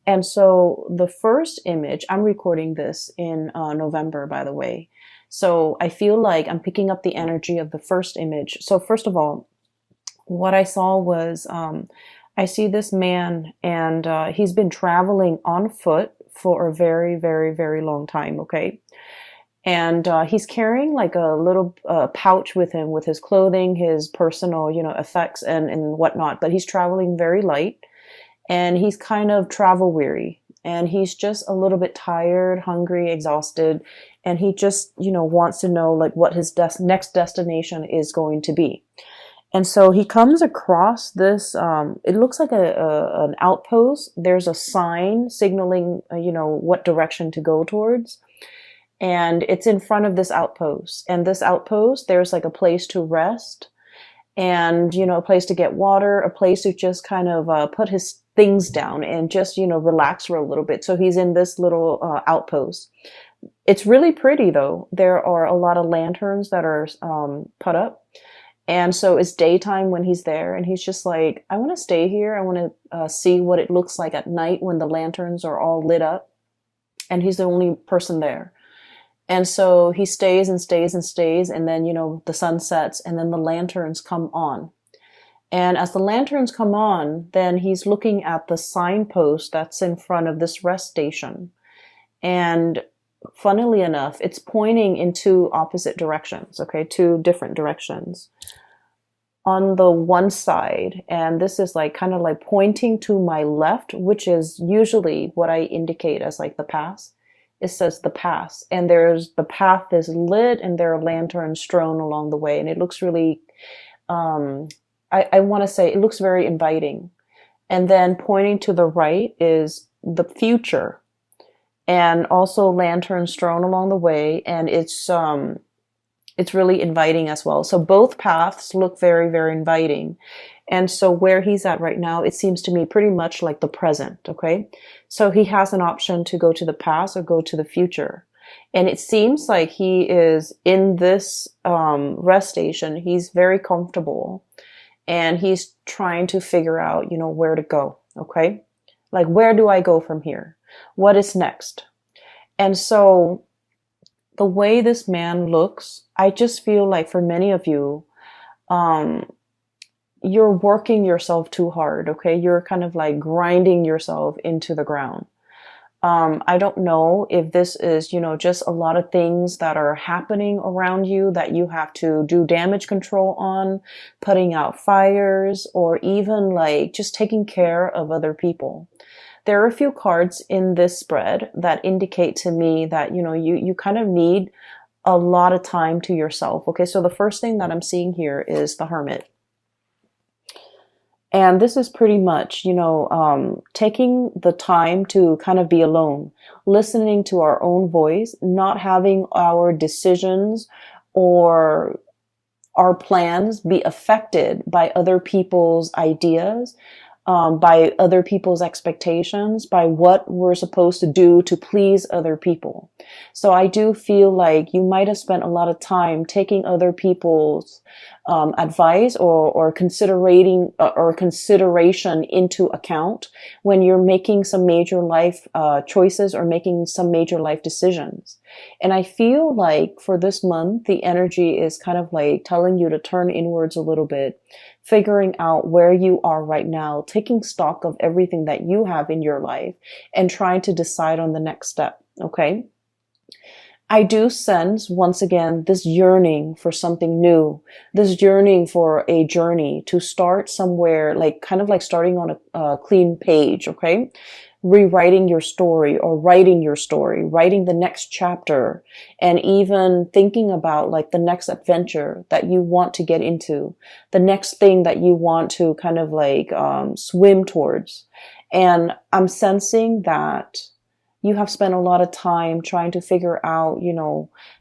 And so the first image, I'm recording this in November, by the way. So I feel like I'm picking up the energy of the first image. So first of all, what I saw was I see this man, and he's been traveling on foot for a very, very, very long time. Okay. And he's carrying like a little pouch with him with his clothing, his personal, effects and whatnot. But he's traveling very light, and he's kind of travel weary, and he's just a little bit tired, hungry, exhausted, and he just, wants to know like what his next destination is going to be. And so he comes across this, it looks like an outpost. There's a sign signaling, what direction to go towards. And it's in front of this outpost. And this outpost, there's like a place to rest and, a place to get water, a place to just kind of put his things down and just, relax for a little bit. So he's in this little outpost. It's really pretty though. There are a lot of lanterns that are put up. And so it's daytime when he's there, and he's just like, I want to stay here. I want to see what it looks like at night when the lanterns are all lit up. And he's the only person there. And so he stays and stays and stays. And then, the sun sets, and then the lanterns come on. And as the lanterns come on, then he's looking at the signpost that's in front of this rest station. And funnily enough, it's pointing in two opposite directions, okay, two different directions. On the one side, and this is like kind of like pointing to my left, which is usually what I indicate as like the past. It says the past, and the path is lit, and there are lanterns strewn along the way, and it looks really, I want to say it looks very inviting. And then pointing to the right is the future, and also lanterns strewn along the way, and it's really inviting as well. So both paths look very, very inviting. And so where he's at right now, it seems to me pretty much like the present, okay? So he has an option to go to the past or go to the future. And it seems like he is in this rest station. He's very comfortable, and he's trying to figure out, where to go, okay? Like, where do I go from here? What is next? And so the way this man looks, I just feel like for many of you, you're working yourself too hard, okay? You're kind of like grinding yourself into the ground. I don't know if this is, just a lot of things that are happening around you that you have to do damage control on, putting out fires, or even like just taking care of other people. There are a few cards in this spread that indicate to me that, you kind of need a lot of time to yourself. Okay, so the first thing that I'm seeing here is the Hermit. And this is pretty much, taking the time to kind of be alone, listening to our own voice, not having our decisions or our plans be affected by other people's ideas, by other people's expectations, by what we're supposed to do to please other people. So I do feel like you might have spent a lot of time taking other people's advice or considering or consideration into account when you're making some major life choices or making some major life decisions. And I feel like for this month, the energy is kind of like telling you to turn inwards a little bit, figuring out where you are right now, taking stock of everything that you have in your life, and trying to decide on the next step. Okay. I do sense, once again, this yearning for something new, this yearning for a journey to start somewhere, like kind of like starting on a clean page, okay? Rewriting your story or writing your story, writing the next chapter, and even thinking about like the next adventure that you want to get into, the next thing that you want to kind of like swim towards. And I'm sensing that you have spent a lot of time trying to figure out,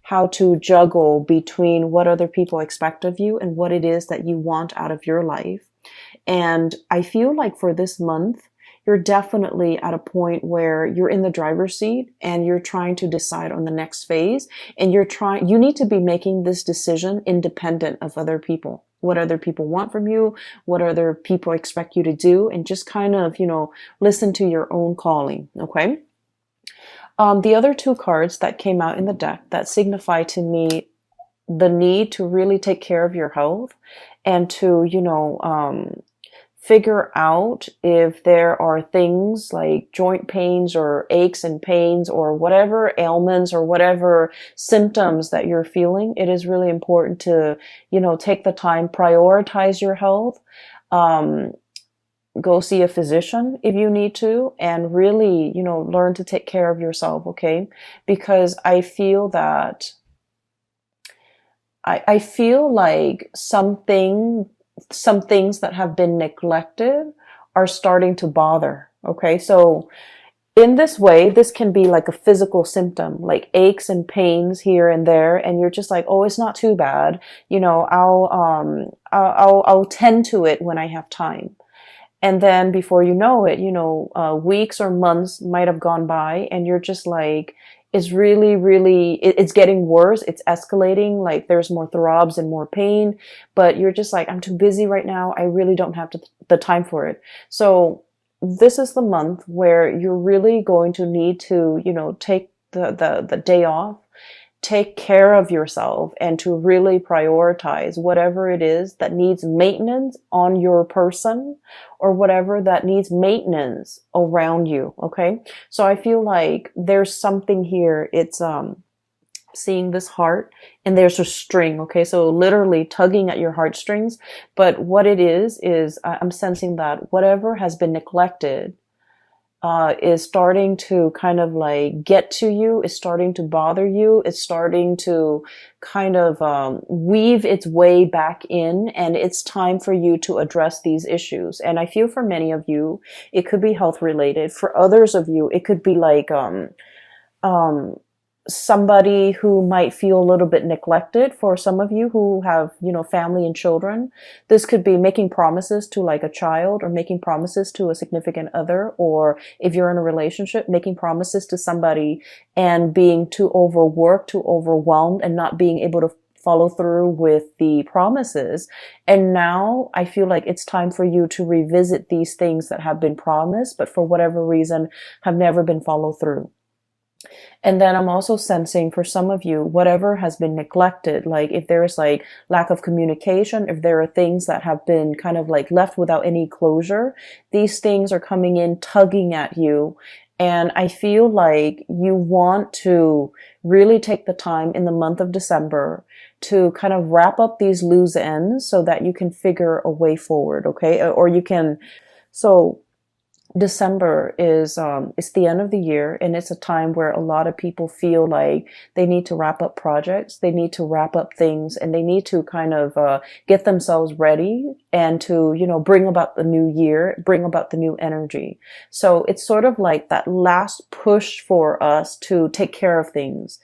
how to juggle between what other people expect of you and what it is that you want out of your life. And I feel like for this month, you're definitely at a point where you're in the driver's seat and you're trying to decide on the next phase. And you need to be making this decision independent of other people. what other people want from you, what other people expect you to do, and just kind of, listen to your own calling. Okay. The other two cards that came out in the deck that signify to me the need to really take care of your health and to, figure out if there are things like joint pains or aches and pains or whatever ailments or whatever symptoms that you're feeling. It is really important to, take the time, prioritize your health, go see a physician if you need to, and really, learn to take care of yourself. Okay. Because I feel that I feel like some things that have been neglected are starting to bother. Okay. So in this way, this can be like a physical symptom, like aches and pains here and there. And you're just like, oh, it's not too bad. I'll tend to it when I have time. And then before you know it, weeks or months might have gone by and you're just like, it's really, really, it's getting worse. It's escalating. Like there's more throbs and more pain, but you're just like, I'm too busy right now. I really don't have the time for it. So this is the month where you're really going to need to, take the day off, take care of yourself, and to really prioritize whatever it is that needs maintenance on your person or whatever that needs maintenance around you. Okay. So I feel like there's something here. It's, seeing this heart and there's a string. Okay. So literally tugging at your heartstrings. But what it is I'm sensing that whatever has been neglected, is starting to kind of like get to you, is starting to bother you, it's starting to kind of weave its way back in, and it's time for you to address these issues. And I feel for many of you, it could be health related. For others of you, it could be like somebody who might feel a little bit neglected. For some of you who have, family and children, this could be making promises to like a child or making promises to a significant other, or if you're in a relationship, making promises to somebody and being too overworked, too overwhelmed, and not being able to follow through with the promises. And now I feel like it's time for you to revisit these things that have been promised, but for whatever reason have never been followed through. And then I'm also sensing for some of you, whatever has been neglected, like if there's like lack of communication, if there are things that have been kind of like left without any closure, these things are coming in, tugging at you. And I feel like you want to really take the time in the month of December to kind of wrap up these loose ends so that you can figure a way forward. Okay. Or you can, so December is it's the end of the year, and it's a time where a lot of people feel like they need to wrap up projects, they need to wrap up things, and they need to kind of get themselves ready and to, bring about the new year, bring about the new energy. So it's sort of like that last push for us to take care of things.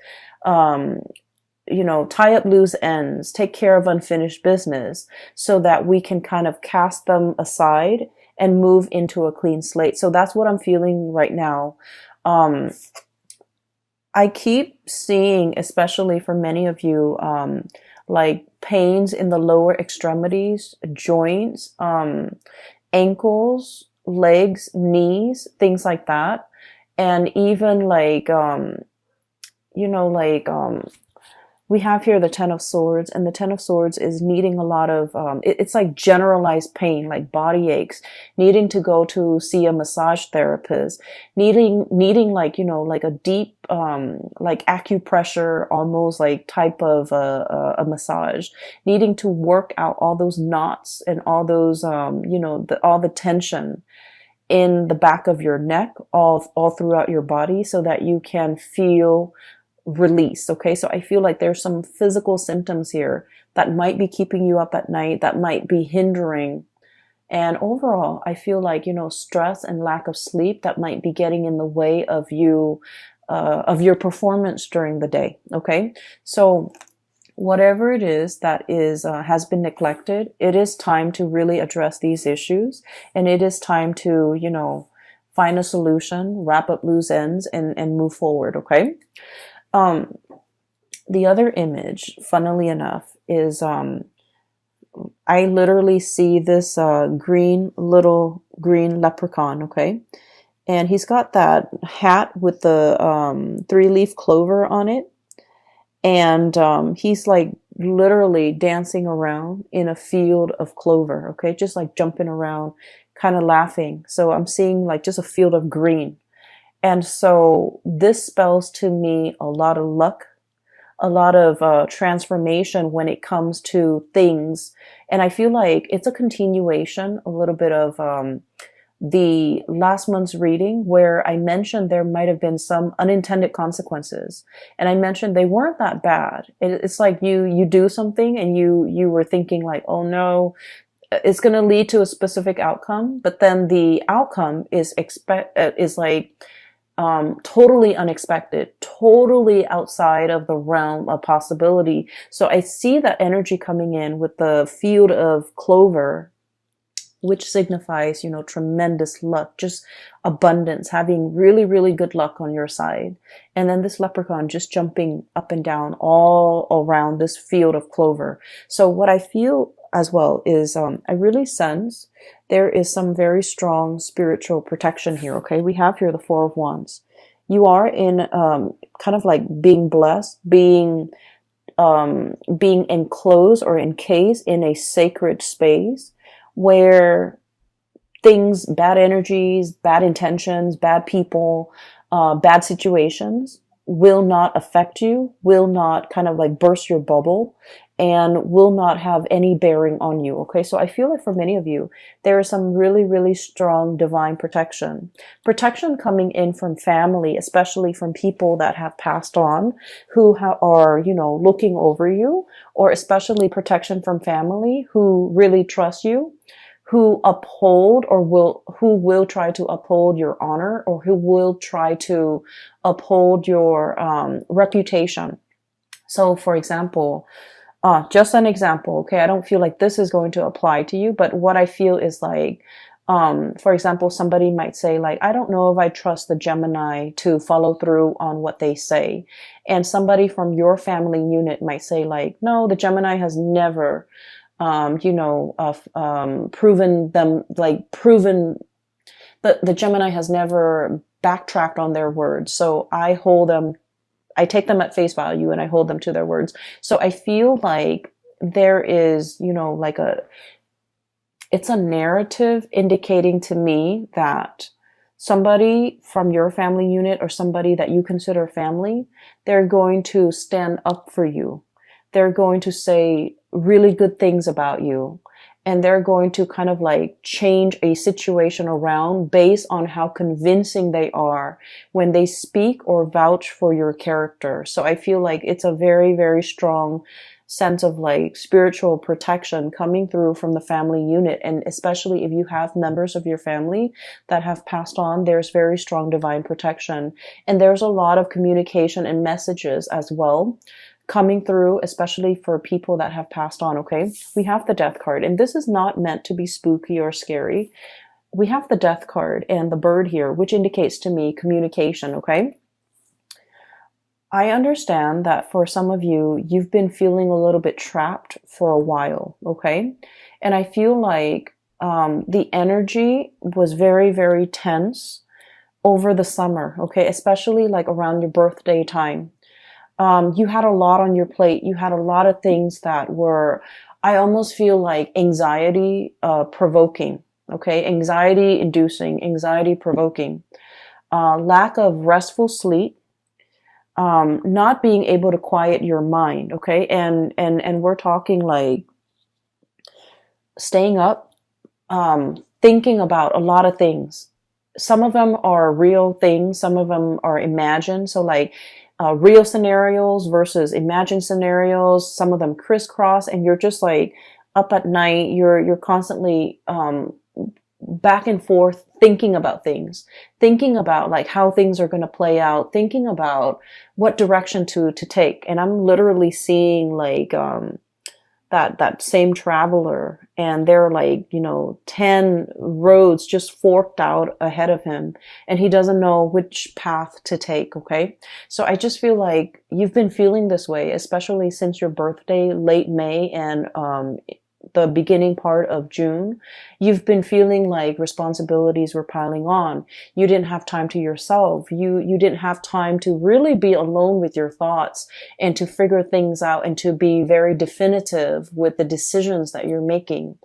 Tie up loose ends, take care of unfinished business so that we can kind of cast them aside and move into a clean slate. So that's what I'm feeling right now. I keep seeing, especially for many of you, like pains in the lower extremities, joints, ankles, legs, knees, things like that. And even like, we have here the Ten of Swords, and the Ten of Swords is needing a lot of, it's like generalized pain, like body aches, needing to go to see a massage therapist, needing like, like a deep, like acupressure, almost like type of, a massage, needing to work out all those knots and all those, all the tension in the back of your neck, all throughout your body, so that you can feel release. Okay. So I feel like there's some physical symptoms here that might be keeping you up at night, that might be hindering. And overall, I feel like, stress and lack of sleep that might be getting in the way of you, of your performance during the day. Okay. So whatever it is that is, has been neglected, it is time to really address these issues. And it is time to, find a solution, wrap up loose ends, and move forward. Okay. The other image, funnily enough, is I literally see this little green leprechaun, okay? And he's got that hat with the three-leaf clover on it. And he's like literally dancing around in a field of clover, okay? Just like jumping around, kind of laughing. So I'm seeing like just a field of green. And so this spells to me a lot of luck, a lot of transformation when it comes to things. And I feel like it's a continuation, a little bit of the last month's reading where I mentioned there might have been some unintended consequences. And I mentioned they weren't that bad. It's like you do something and you were thinking like, oh no, it's going to lead to a specific outcome, but then the outcome is like totally unexpected, totally outside of the realm of possibility. So I see that energy coming in with the field of clover, which signifies, you know, tremendous luck, just abundance, having really, really good luck on your side. And then this leprechaun just jumping up and down all around this field of clover. So what I feel as well is I really sense there is some very strong spiritual protection here, okay? We have here the Four of Wands. You are in kind of like being blessed, being enclosed or encased in a sacred space where things, bad energies, bad intentions, bad people, bad situations will not affect you, will not kind of like burst your bubble, and will not have any bearing on you. Okay, so I feel like for many of you, there is some really, really strong divine protection. Protection coming in from family, especially from people that have passed on, who are, you know, looking over you, or especially protection from family who really trust you, who uphold who will try to uphold your honor, or who will try to uphold your reputation. So for example, just an example, okay, I don't feel like this is going to apply to you, but what I feel is like, for example, somebody might say like, I don't know if I trust the Gemini to follow through on what they say. And somebody from your family unit might say like, no, the Gemini has never, proven the Gemini has never backtracked on their words. So I take them at face value and I hold them to their words. So I feel like there is, you know, like it's a narrative indicating to me that somebody from your family unit or somebody that you consider family, they're going to stand up for you. They're going to say really good things about you. And they're going to kind of like change a situation around based on how convincing they are when they speak or vouch for your character. So I feel like it's a very, very strong sense of like spiritual protection coming through from the family unit. And especially if you have members of your family that have passed on, there's very strong divine protection. And there's a lot of communication and messages as well coming through, especially for people that have passed on, okay? We have the Death card, and this is not meant to be spooky or scary. We have the Death card and the bird here, which indicates to me communication, okay? I understand that for some of you, you've been feeling a little bit trapped for a while, okay? And I feel like the energy was very, very tense over the summer, okay? Especially like around your birthday time. You had a lot on your plate. You had a lot of things that were, I almost feel like anxiety provoking, okay? Anxiety inducing, anxiety provoking. Lack of restful sleep, not being able to quiet your mind, okay? And we're talking like staying up, thinking about a lot of things. Some of them are real things. Some of them are imagined. So like, real scenarios versus imagined scenarios. Some of them crisscross, and you're just like up at night. You're constantly back and forth thinking about things, thinking about like how things are going to play out, thinking about what direction to take. And I'm literally seeing like that same traveler, and there are like, 10 roads just forked out ahead of him, and he doesn't know which path to take. Okay. So I just feel like you've been feeling this way, especially since your birthday, late May and the beginning part of June, you've been feeling like responsibilities were piling on. You didn't have time to yourself. You didn't have time to really be alone with your thoughts and to figure things out and to be very definitive with the decisions that you're making.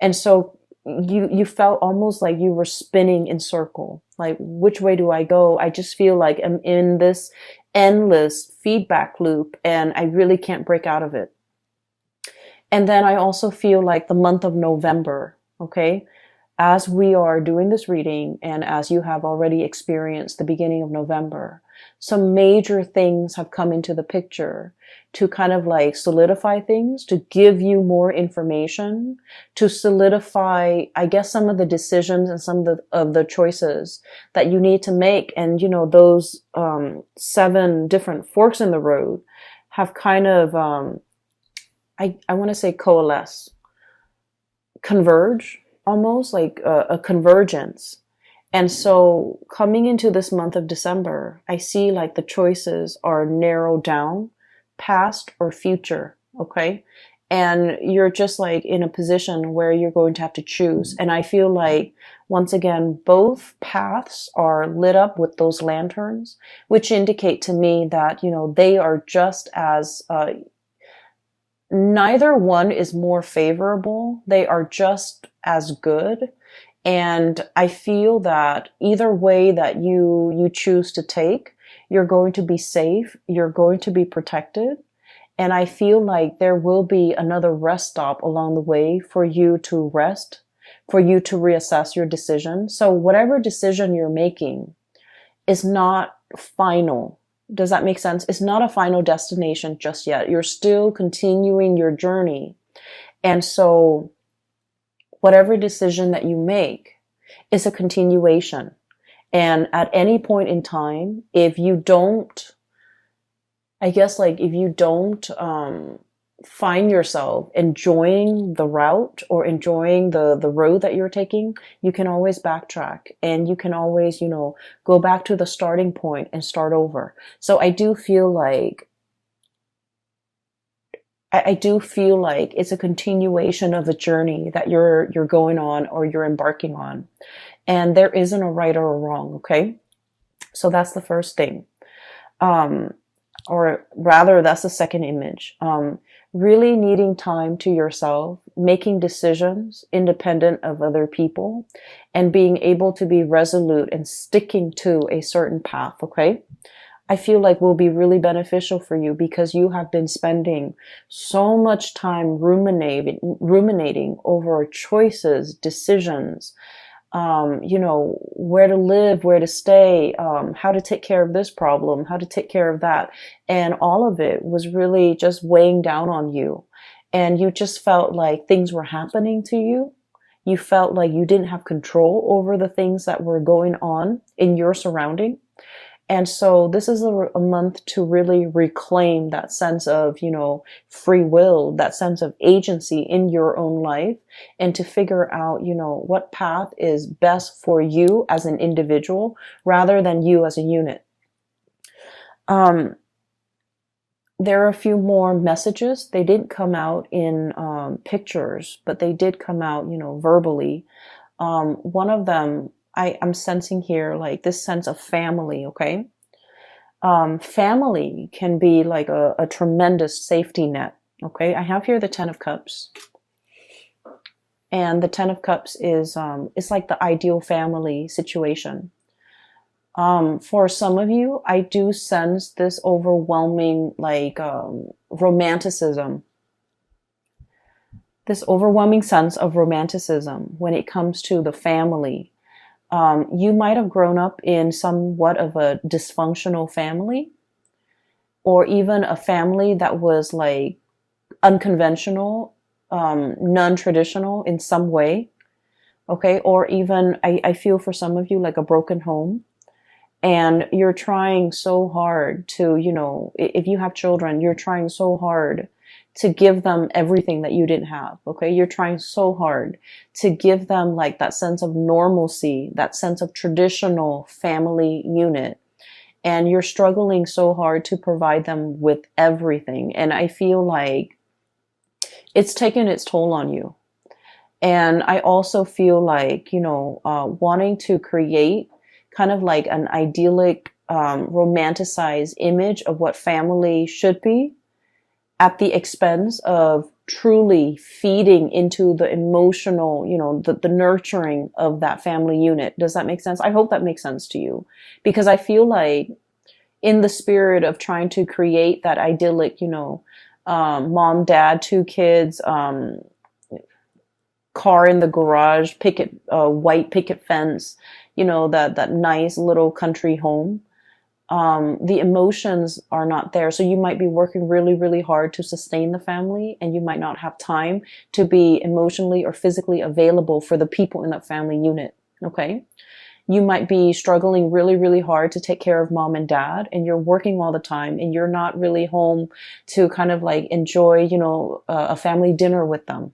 And so you felt almost like you were spinning in circle. Like, which way do I go? I just feel like I'm in this endless feedback loop and I really can't break out of it. And then I also feel like the month of November, okay, as we are doing this reading and as you have already experienced the beginning of November, some major things have come into the picture to kind of like solidify things, to give you more information, to solidify, I guess, some of the decisions and some of the choices that you need to make. And, you know, those 7 different forks in the road have kind of, I want to say coalesce, converge, almost like a convergence. And so coming into this month of December, I see like the choices are narrowed down, past or future, okay? And you're just like in a position where you're going to have to choose. And I feel like, once again, both paths are lit up with those lanterns, which indicate to me that, you know, they are just as, neither one is more favorable. They are just as good. And I feel that either way that you choose to take, you're going to be safe, you're going to be protected. And I feel like there will be another rest stop along the way for you to rest, for you to reassess your decision. So whatever decision you're making is not final. Does that make sense? It's not a final destination just yet. You're still continuing your journey. And so whatever decision that you make is a continuation. And at any point in time, if you don't, I guess like if you don't find yourself enjoying the route or enjoying the road that you're taking, you can always backtrack and you can always, you know, go back to the starting point and start over. So I do feel like it's a continuation of a journey that you're going on or you're embarking on. And there isn't a right or a wrong, okay? So that's the first thing. Or rather, that's the second image. Really needing time to yourself, making decisions independent of other people, and being able to be resolute and sticking to a certain path, okay? I feel like will be really beneficial for you because you have been spending so much time ruminating over choices, decisions, you know, where to live, where to stay, how to take care of this problem, how to take care of that. And all of it was really just weighing down on you. And you just felt like things were happening to you. You felt like you didn't have control over the things that were going on in your surrounding. And so this is a month to really reclaim that sense of, you know, free will, that sense of agency in your own life, and to figure out, you know, what path is best for you as an individual rather than you as a unit. There are a few more messages. They didn't come out in pictures, but they did come out, you know, verbally. One of them, I'm sensing here like this sense of family, okay? Family can be like a tremendous safety net, okay? I have here the 10 of Cups. And the 10 of Cups is it's like the ideal family situation. For some of you, I do sense this overwhelming like romanticism. This overwhelming sense of romanticism when it comes to the family. You might have grown up in somewhat of a dysfunctional family, or even a family that was like unconventional, non-traditional in some way. Okay. Or even I feel for some of you like a broken home, and you're trying so hard to, you know, if you have children, you're trying so hard to give them everything that you didn't have, okay? You're trying so hard to give them like that sense of normalcy, that sense of traditional family unit. And you're struggling so hard to provide them with everything. And I feel like it's taken its toll on you. And I also feel like, wanting to create kind of like an idyllic, romanticized image of what family should be at the expense of truly feeding into the emotional, the nurturing of that family unit. Does that make sense? I hope that makes sense to you, because I feel like in the spirit of trying to create that idyllic, mom, dad, two kids, car in the garage, white picket fence, that nice little country home. The emotions are not there. So you might be working really, really hard to sustain the family, and you might not have time to be emotionally or physically available for the people in that family unit. Okay. You might be struggling really, really hard to take care of mom and dad, and you're working all the time, and you're not really home to kind of like enjoy, a family dinner with them.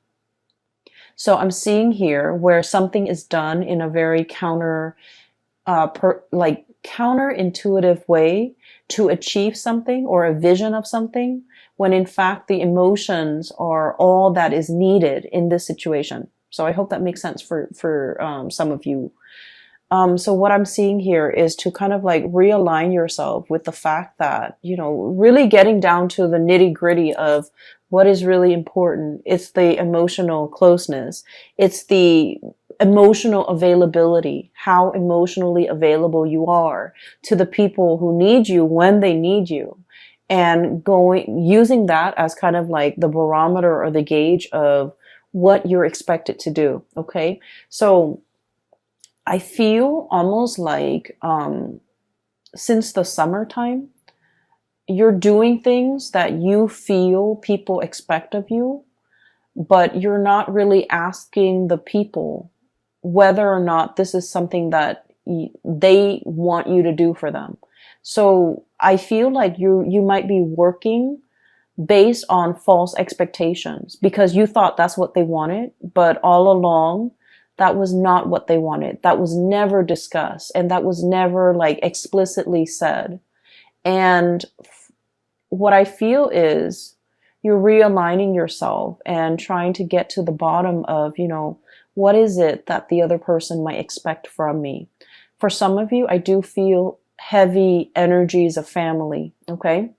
So I'm seeing here where something is done in a very counterintuitive way to achieve something or a vision of something, when in fact the emotions are all that is needed in this situation. So I hope that makes sense for some of you. So what I'm seeing here is to kind of like realign yourself with the fact that, really getting down to the nitty gritty of what is really important. It's the emotional closeness. It's the emotional availability, how emotionally available you are to the people who need you when they need you, and using that as kind of like the barometer or the gauge of what you're expected to do. Okay. So I feel almost like, since the summertime, you're doing things that you feel people expect of you, but you're not really asking the people whether or not this is something that they want you to do for them. So I feel like you might be working based on false expectations because you thought that's what they wanted, but all along that was not what they wanted. That was never discussed, and that was never like explicitly said. And what I feel is you're realigning yourself and trying to get to the bottom of, what is it that the other person might expect from me? For some of you, I do feel heavy energies of family. Okay.